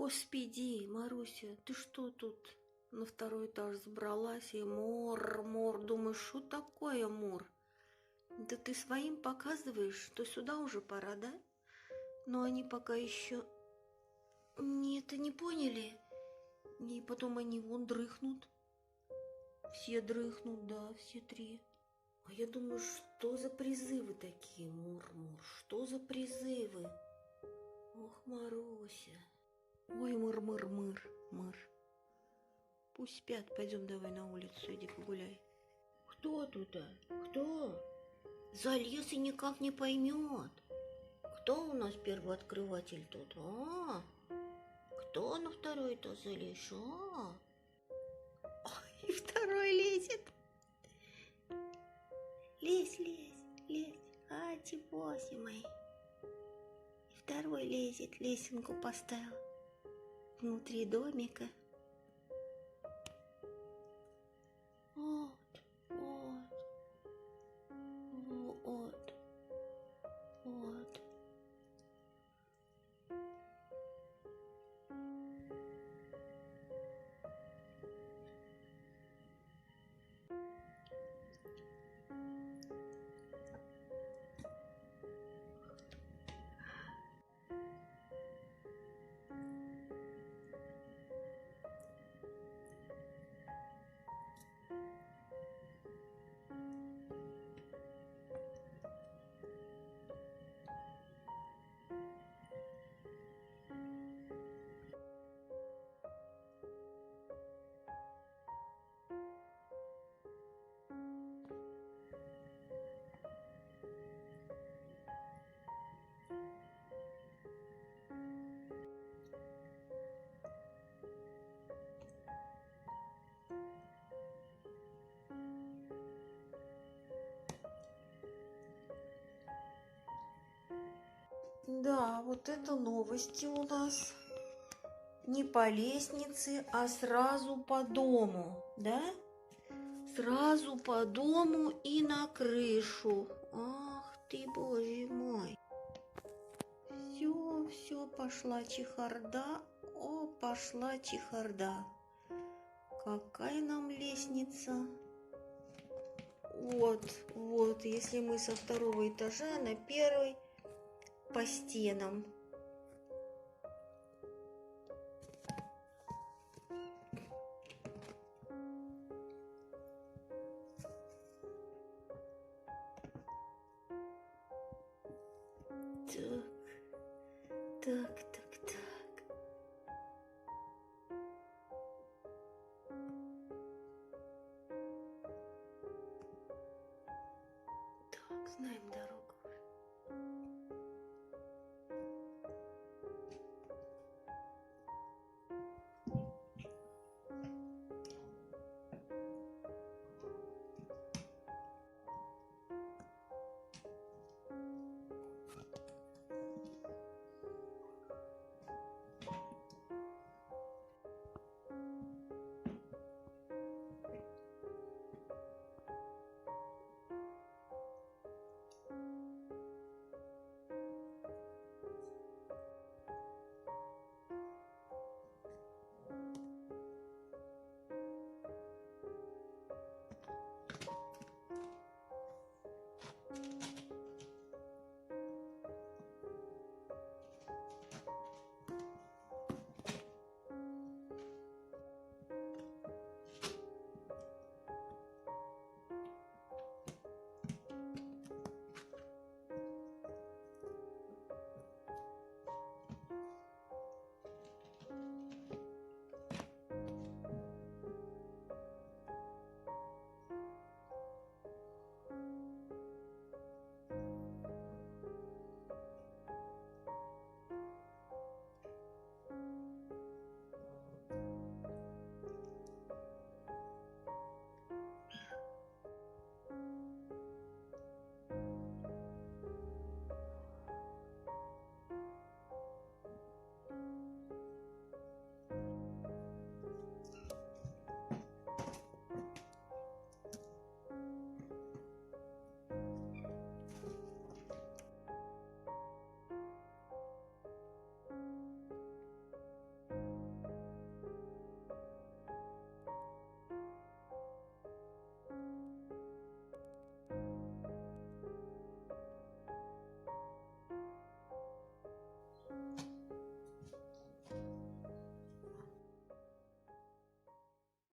Господи, Маруся, ты что тут на второй этаж забралась и мор, думаешь, что такое мор? Да ты своим показываешь, что сюда уже пора, да? Но они пока еще не поняли. И потом они вон дрыхнут. Все дрыхнут, да, все три. А я думаю, что за призывы такие, мур, что за призывы? Ох, Маруся. Ой, мыр. Пусть спят, пойдем давай на улицу, иди погуляй. Кто тут, а? Кто? Залез и никак не поймет. Кто у нас первооткрыватель тут, а? Кто на второй этаж залез, а? Ой, и второй лезет. Лезь. А, типоси мои. И второй лезет, лесенку поставил внутри домика. Вот. Да, вот это новости у нас. Не по лестнице, а сразу по дому, да? Сразу по дому и на крышу. Ах ты, боже мой. Все, пошла чехарда. О, пошла чехарда. Какая нам лестница? Вот, если мы со второго этажа на первый по стенам. Так.